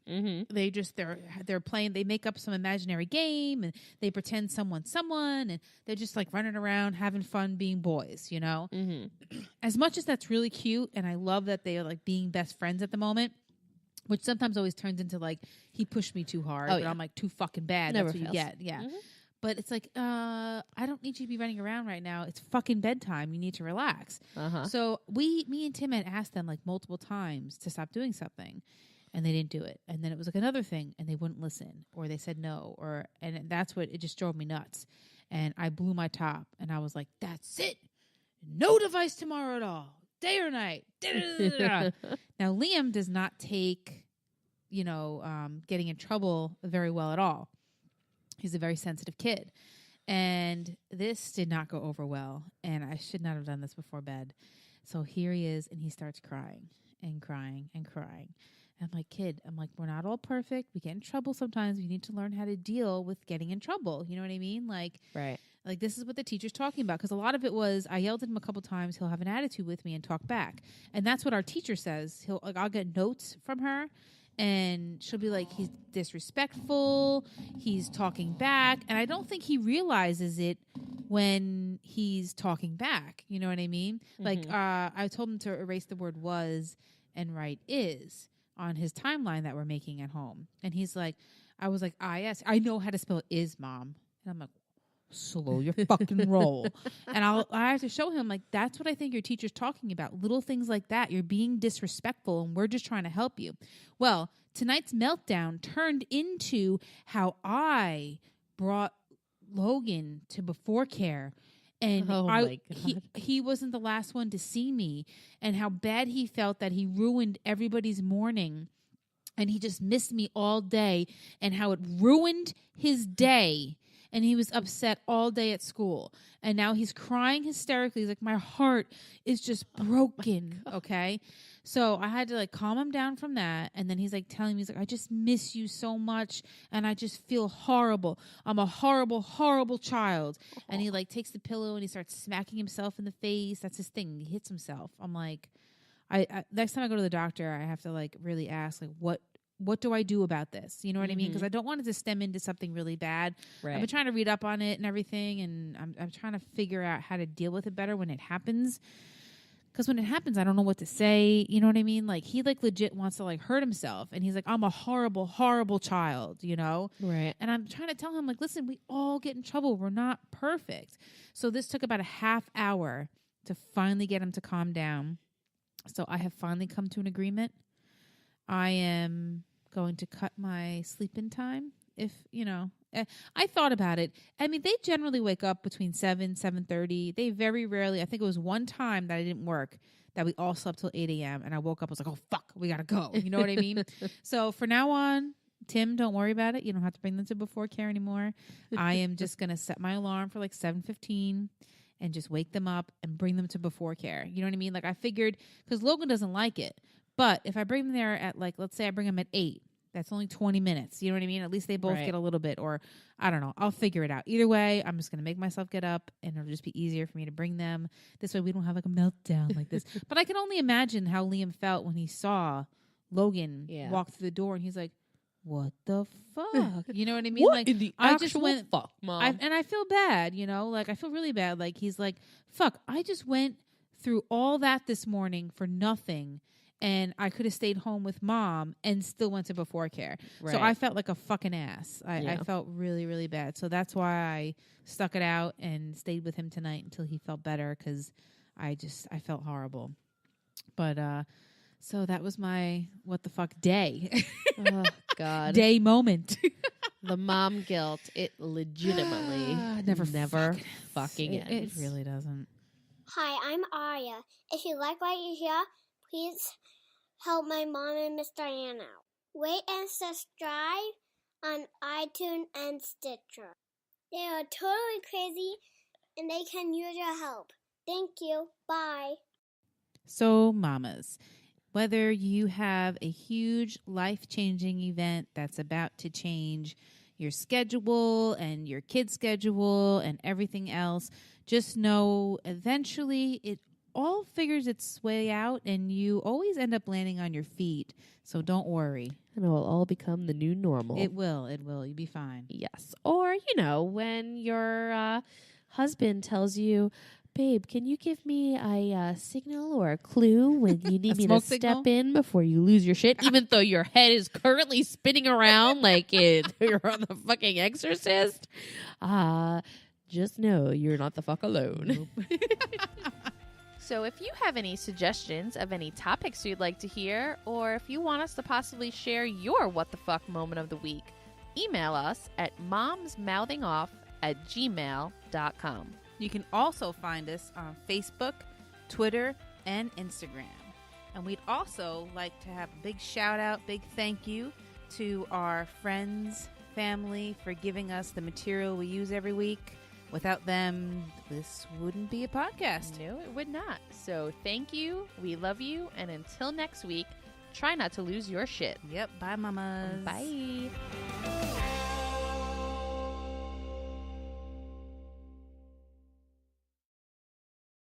Mm-hmm. They're playing. They make up some imaginary game and they pretend someone's someone, and they're just like running around having fun being boys. You know, as much as that's really cute, and I love that they are like being best friends at the moment. Which sometimes always turns into like he pushed me too hard, but I'm like too fucking bad. Never That's what fails. you get. Yeah. But it's like, I don't need you to be running around right now. It's fucking bedtime. You need to relax. So me and Tim had asked them like multiple times to stop doing something, and they didn't do it. And then it was like another thing, and they wouldn't listen, or they said no, and that's what it just drove me nuts. And I blew my top, and I was like, that's it. No device tomorrow at all, day or night. Now Liam does not take, getting in trouble very well at all. He's a very sensitive kid. And this did not go over well. And I should not have done this before bed. So here he is, and he starts crying and crying and crying. And I'm like, kid, we're not all perfect. We get in trouble sometimes. We need to learn how to deal with getting in trouble. You know what I mean? Like, right. Like, this is what the teacher's talking about. Because a lot of it was, I yelled at him a couple times. He'll have an attitude with me and talk back. And that's what our teacher says. I'll get notes from her. And she'll be like, he's disrespectful. He's talking back. And I don't think he realizes it when he's talking back. You know what I mean? Like, I told him to erase the word was and write is on his timeline that we're making at home. And he's like, I was like, I know how to spell is, Mom. And I'm like, slow your fucking roll. And I have to show him, like, that's what I think your teacher's talking about. Little things like that. You're being disrespectful, and we're just trying to help you. Well, tonight's meltdown turned into how I brought Logan to Before Care. And he wasn't the last one to see me, and how bad he felt that he ruined everybody's morning. And he just missed me all day, and how it ruined his day. And he was upset all day at school. And now he's crying hysterically. He's like, my heart is just broken. Okay. So I had to like calm him down from that. And then he's like telling me, he's like, I just miss you so much. And I just feel horrible. I'm a horrible, horrible child. And he like takes the pillow and he starts smacking himself in the face. That's his thing. He hits himself. I'm like, I next time I go to the doctor, I have to like really ask, like, what do I do about this? You know what I mean? Because I don't want it to stem into something really bad. Right. I've been trying to read up on it and everything, and I'm trying to figure out how to deal with it better when it happens. Because when it happens, I don't know what to say. You know what I mean? Like, he like legit wants to like hurt himself, and he's like, I'm a horrible, horrible child, you know? Right. And I'm trying to tell him, like, listen, we all get in trouble. We're not perfect. So this took about a half hour to finally get him to calm down. So I have finally come to an agreement. I am going to cut my sleep-in time. If, I thought about it. I mean, they generally wake up between 7:30. They very rarely, I think it was one time that it didn't work, that we all slept till 8 a.m. And I woke up, I was like, oh, fuck, we got to go. You know what I mean? So for now on, Tim, don't worry about it. You don't have to bring them to Before Care anymore. I am just going to set my alarm for like 7:15 and just wake them up and bring them to Before Care. You know what I mean? Like, I figured, because Logan doesn't like it. But if I bring them there at, like, let's say I bring them at 8, that's only 20 minutes. You know what I mean? At least they both get a little bit, or I don't know. I'll figure it out. Either way, I'm just going to make myself get up, and it'll just be easier for me to bring them. This way we don't have like a meltdown like this. But I can only imagine how Liam felt when he saw Logan walk through the door, and he's like, what the fuck? You know what I mean? What like, in the I actual just went, fuck, Mom? and I feel bad, like I feel really bad. Like, he's like, fuck, I just went through all that this morning for nothing. And I could have stayed home with Mom and still went to Before Care. Right. So I felt like a fucking ass. I felt really, really bad. So that's why I stuck it out and stayed with him tonight until he felt better, because I felt horrible. But so that was my what the fuck day. Oh, God. Day moment. The mom guilt. It legitimately never fucking ends. It really doesn't. Hi, I'm Arya. If you like what you hear, please help my mom and Miss Diane out. Rate and subscribe on iTunes and Stitcher. They are totally crazy, and they can use your help. Thank you. Bye. So, mamas, whether you have a huge life-changing event that's about to change your schedule and your kid's schedule and everything else, just know eventually it all figures its way out, and you always end up landing on your feet. So don't worry. And it will all become the new normal. It will. You'll be fine. Yes. Or, when your husband tells you, babe, can you give me a signal or a clue when you need me to step in before you lose your shit, even though your head is currently spinning around like you're on the fucking Exorcist? Just know you're not the fuck alone. Nope. So if you have any suggestions of any topics you'd like to hear, or if you want us to possibly share your what the fuck moment of the week, email us at momsmouthingoff@gmail.com. You can also find us on Facebook, Twitter, and Instagram. And we'd also like to have a big shout out, big thank you to our friends, family for giving us the material we use every week. Without them, this wouldn't be a podcast. No, it would not. So thank you. We love you. And until next week, try not to lose your shit. Yep. Bye, mamas. Bye.